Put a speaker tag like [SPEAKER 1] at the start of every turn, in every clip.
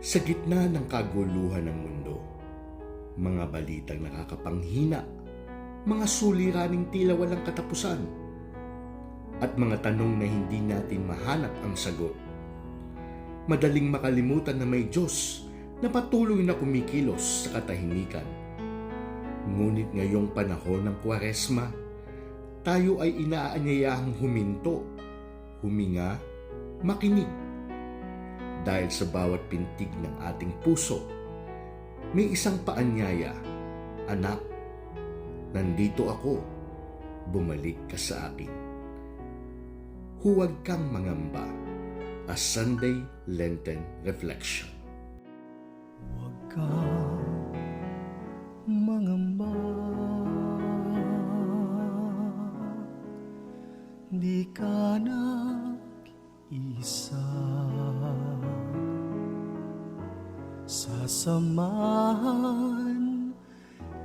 [SPEAKER 1] Sa gitna ng kaguluhan ng mundo, mga balitang nakakapanghina, mga suliraning tila walang katapusan, at mga tanong na hindi natin mahanap ang sagot. Madaling makalimutan na may Diyos na patuloy na kumikilos sa katahimikan. Ngunit ngayong panahon ng Kwaresma, tayo ay inaanyayahang huminto, huminga, makinig. Dahil sa bawat pintig ng ating puso, may isang paanyaya, anak, nandito ako, bumalik ka sa akin. Huwag kang mangamba, a Sunday Lenten Reflection.
[SPEAKER 2] Huwag kang mangamba, di ka nag-isa. Sasamahan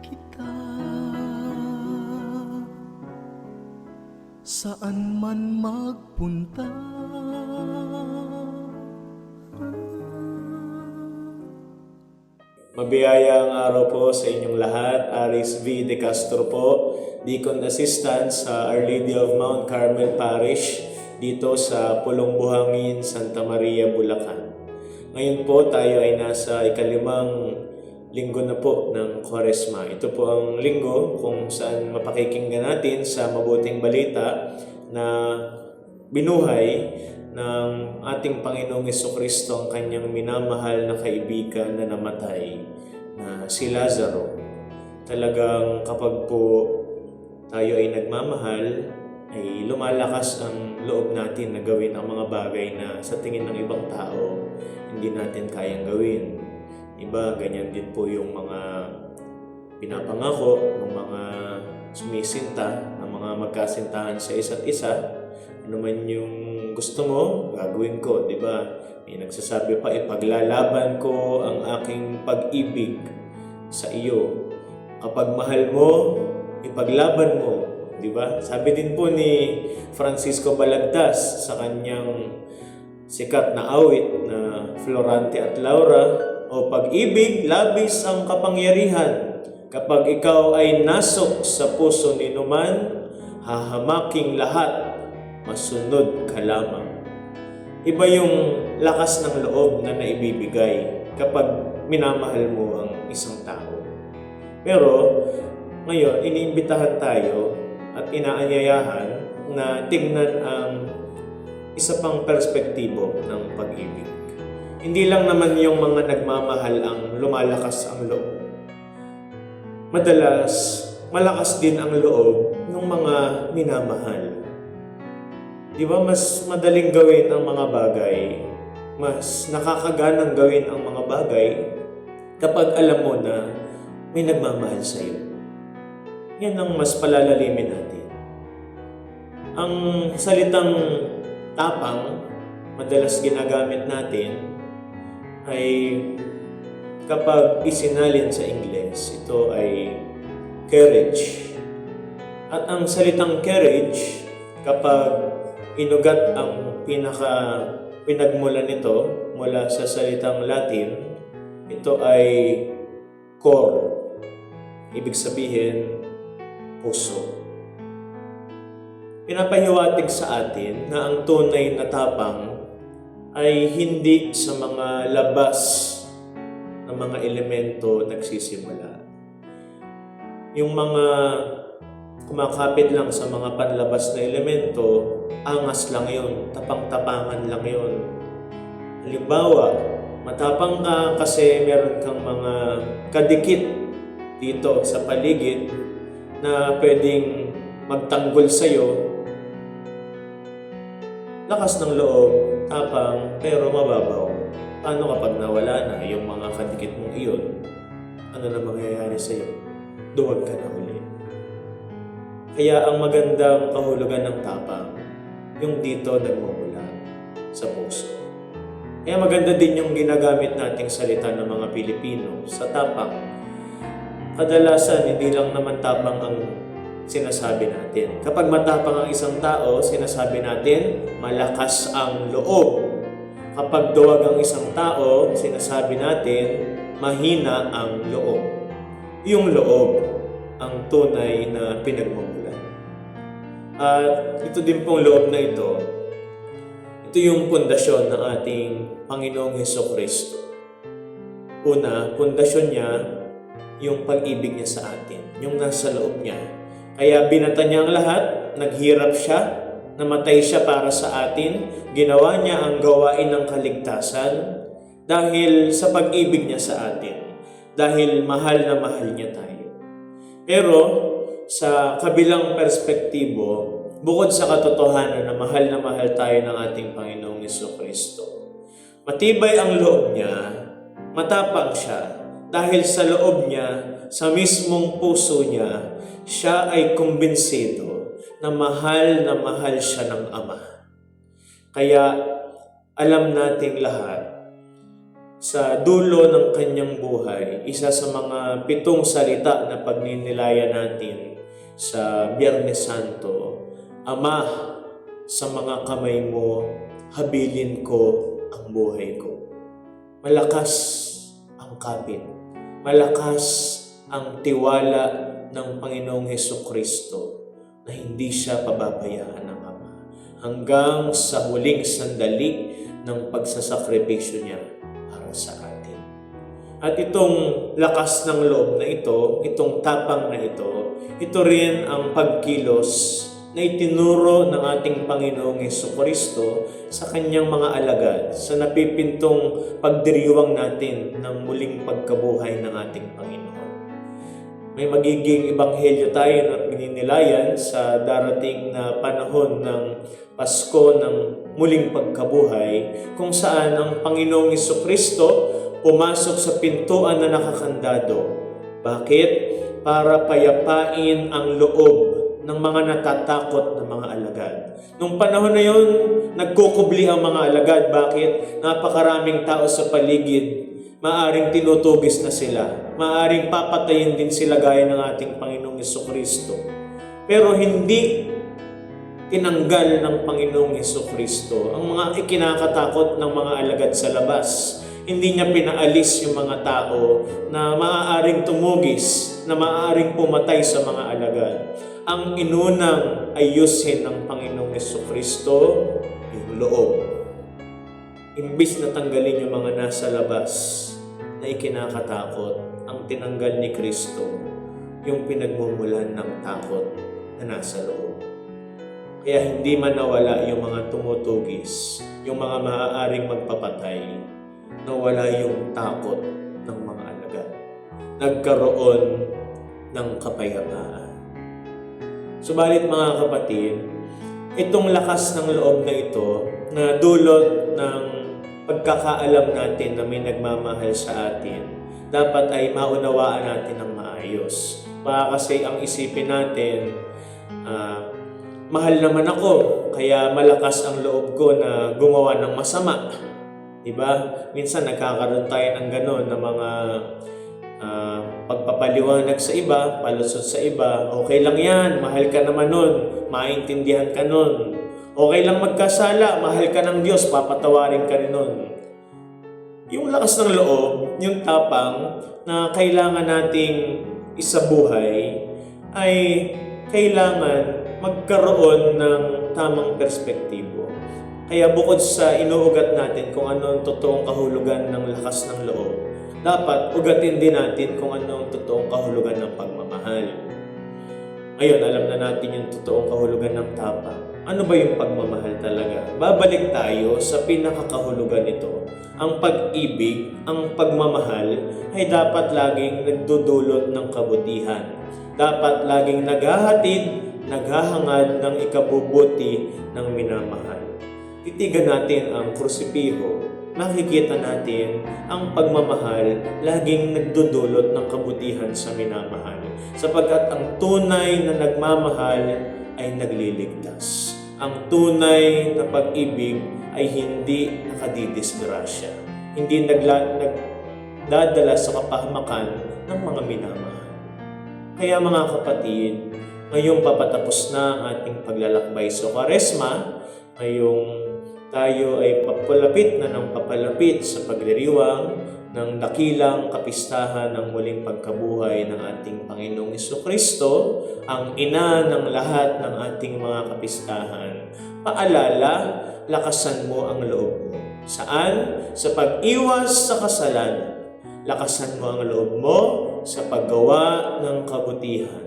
[SPEAKER 2] kita saan man magpunta.
[SPEAKER 3] Mabiyayang araw po sa inyong lahat. Aris V. De Castro po, Deacon Assistant sa Our Lady of Mount Carmel Parish dito sa Pulong Buhangin, Santa Maria, Bulacan. Ngayon po tayo ay nasa ikalimang linggo na po ng Kwaresma. Ito po ang linggo kung saan mapakikinggan natin sa mabuting balita na binuhay ng ating Panginoong Jesucristo ang kanyang minamahal na kaibigan na namatay, na si Lazaro. Talagang kapag po tayo ay nagmamahal, ay lumalakas ang loob natin na gawin ang mga bagay na sa tingin ng ibang tao hindi natin kayang gawin. Iba, ganyan din po yung mga pinapangako ng mga sumisinta, ng mga magkasintahan sa isa't isa. Ano man yung gusto mo, gagawin ko, di ba? May nagsasabi pa, ipaglalaban ko ang aking pag-ibig sa iyo. Kapag mahal mo, ipaglaban mo, di ba? Sabi din po ni Francisco Balagtas sa kanyang sikat na awit na Florante at Laura, o pag-ibig, labis ang kapangyarihan. Kapag ikaw ay nasok sa puso ni numan, hahamaking lahat, masunod ka lamang. Iba yung lakas ng loob na naibibigay kapag minamahal mo ang isang tao. Pero ngayon, iniimbitahan tayo at inaanyayahan na tingnan ang isa pang perspektibo ng pag-ibig. Hindi lang naman yung mga nagmamahal ang lumalakas ang loob. Madalas, malakas din ang loob ng mga minamahal. Di ba mas madaling gawin ang mga bagay, mas nakakaganang gawin ang mga bagay kapag alam mo na may nagmamahal sa iyo. Yan ang mas palalalimin natin. Ang salitang tapang, madalas ginagamit natin, ay kapag isinalin sa Ingles, ito ay courage. At ang salitang courage, kapag inugat ang pinagmulan nito mula sa salitang Latin, ito ay cor. Ibig sabihin, puso. Pinapahiwatig sa atin na ang tunay na tapang ay hindi sa mga labas na mga elemento nagsisimula. Yung mga kumakapit lang sa mga panlabas na elemento, angas lang yun, tapang-tapangan lang yun. Halimbawa, matapang ka kasi meron kang mga kadikit dito sa paligid na pwedeng magtanggol sa'yo. Lakas ng loob, tapang, pero mababaw. Paano kapag nawala na yung mga kadikit mong iyon? Ano na mangyayari sa'yo? Duwag ka na uli. Kaya ang magandang kahulugan ng tapang, yung dito nagmumula sa puso. Kaya maganda din yung ginagamit nating salita ng mga Pilipino sa tapang. Kadalasan, hindi lang naman tapang ang sinasabi natin. Kapag matapang ang isang tao, sinasabi natin, malakas ang loob. Kapag duwag ang isang tao, sinasabi natin, mahina ang loob. Yung loob ang tunay na pinagmumulan. At ito din pong loob na ito yung pundasyon ng ating Panginoong Hesukristo. Una, pundasyon niya yung pag-ibig niya sa atin, yung nasa loob niya. Kaya binata niya ang lahat, naghirap siya, namatay siya para sa atin, ginawa niya ang gawain ng kaligtasan dahil sa pag-ibig niya sa atin, dahil mahal na mahal niya tayo. Pero sa kabilang perspektibo, bukod sa katotohanan na mahal tayo ng ating Panginoong Hesukristo, matibay ang loob niya, matapang siya, dahil sa loob niya, sa mismong puso niya, siya ay kumbinsido na mahal siya ng Ama. Kaya alam nating lahat, sa dulo ng kanyang buhay, isa sa mga 7 salita na pagninilayan natin sa Biyernes Santo, Ama, sa mga kamay mo, habilin ko ang buhay ko. Malakas ang kapit, malakas ang tiwala ng Panginoong Hesukristo na hindi siya pababayaan ng Ama hanggang sa huling sandali ng pagsasakripisyo niya para sa atin. At itong lakas ng loob na ito, itong tapang na ito rin ang pagkilos na itinuro ng ating Panginoong Hesukristo sa kanyang mga alagad sa napipintong pagdiriwang natin ng muling pagkabuhay ng ating Panginoon. May magiging ebanghelyo tayo na pininilayan sa darating na panahon ng Pasko ng muling pagkabuhay, kung saan ang Panginoong Hesukristo pumasok sa pintuan na nakakandado. Bakit? Para payapain ang loob ng mga natatakot na mga alagad. Nung panahon na yun, nagkukubli ang mga alagad. Bakit? Napakaraming tao sa paligid. Maaring tinutugis na sila. Maaring papatayin din sila gaya ng ating Panginoong Hesukristo. Pero hindi tinanggal ng Panginoong Hesukristo ang mga ikinakatakot ng mga alagad sa labas. Hindi niya pinaalis yung mga tao na maaaring tumugis, na maaaring pumatay sa mga alagad. Ang inunang ayusin ng Panginoong Hesukristo, yung loob. Imbis na tanggalin yung mga nasa labas na ikinakatakot, ang tinanggal ni Kristo, yung pinagmumulan ng takot na nasa loob. Kaya hindi man nawala yung mga tumutugis, yung mga maaaring magpapatay, nawala yung takot ng mga alagad. Nagkaroon ng kapayapaan. Subalit mga kapatid, itong lakas ng loob na ito na dulot ng pagkakaalam natin na may nagmamahal sa atin, dapat ay maunawaan natin ng maayos. Baka kasi ang isipin natin, mahal naman ako, kaya malakas ang loob ko na gumawa ng masama. Diba? Minsan nagkakaroon tayo ng gano'n na mga pagpapaliwanag sa iba, palusot sa iba. Okay lang yan, mahal ka naman nun, maintindihan ka nun. Okay lang magkasala, mahal ka ng Diyos, papatawarin ka rin nun. Yung lakas ng loob, yung tapang na kailangan nating isabuhay ay kailangan magkaroon ng tamang perspektibo. Kaya bukod sa inuugat natin kung ano ang totoong kahulugan ng lakas ng loob, dapat ugatin din natin kung ano ang totoong kahulugan ng pagmamahal. Ngayon, alam na natin yung totoong kahulugan ng tapang. Ano ba yung pagmamahal talaga? Babalik tayo sa pinakakahulugan nito. Ang pag-ibig, ang pagmamahal ay dapat laging nagdudulot ng kabutihan. Dapat laging naghahatid, naghahangad ng ikabubuti ng minamahal. Titigan natin ang krusipiho. Makikita natin ang pagmamahal laging nagdudulot ng kabutihan sa minamahal. Sapagkat ang tunay na nagmamahal ay nagliligtas. Ang tunay na pag-ibig ay hindi nakadidisgrasya. Hindi nagdadala sa kapahamakan ng mga minamahal. Kaya mga kapatid, ngayong papatapos na ang ating paglalakbay sa Kwaresma, ngayong tayo ay papalapit na ng papalapit sa pagdiriwang ng dakilang kapistahan ng muling pagkabuhay ng ating Panginoong Jesucristo, ang ina ng lahat ng ating mga kapistahan. Paalala, lakasan mo ang loob mo. Saan? Sa pag-iwas sa kasalanan. Lakasan mo ang loob mo sa paggawa ng kabutihan.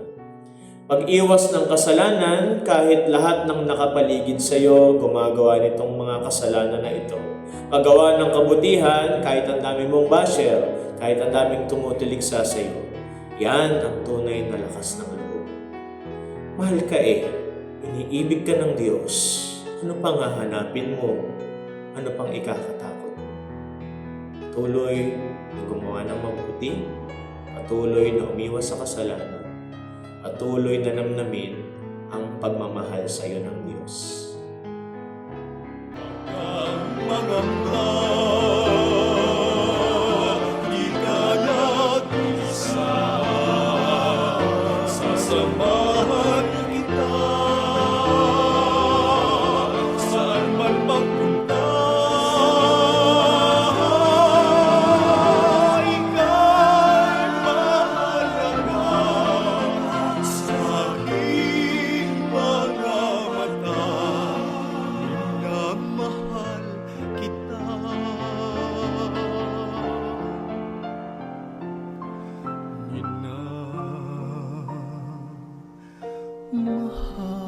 [SPEAKER 3] Pag-iwas ng kasalanan, kahit lahat ng nakapaligid sa iyo gumagawa nitong mga kasalanan na ito. Paggawa ng kabutihan, kahit ang dami mong basher, kahit ang daming tumutuligsa sa iyo. Yan ang tunay na lakas ng loob. Mahal ka iniibig ka ng Diyos. Ano pang hahanapin mo? Ano pang ikakatakot? Patuloy na gumawa ng mabuti, patuloy na umiwas sa kasalanan, patuloy na namnamin ang pagmamahal sa iyo ng Diyos.
[SPEAKER 2] Di ka nag-isa, sasamahan kita saan man magpunta. Ika'y mahalaga sa aking mga mata. Minamahal kita. Minamahal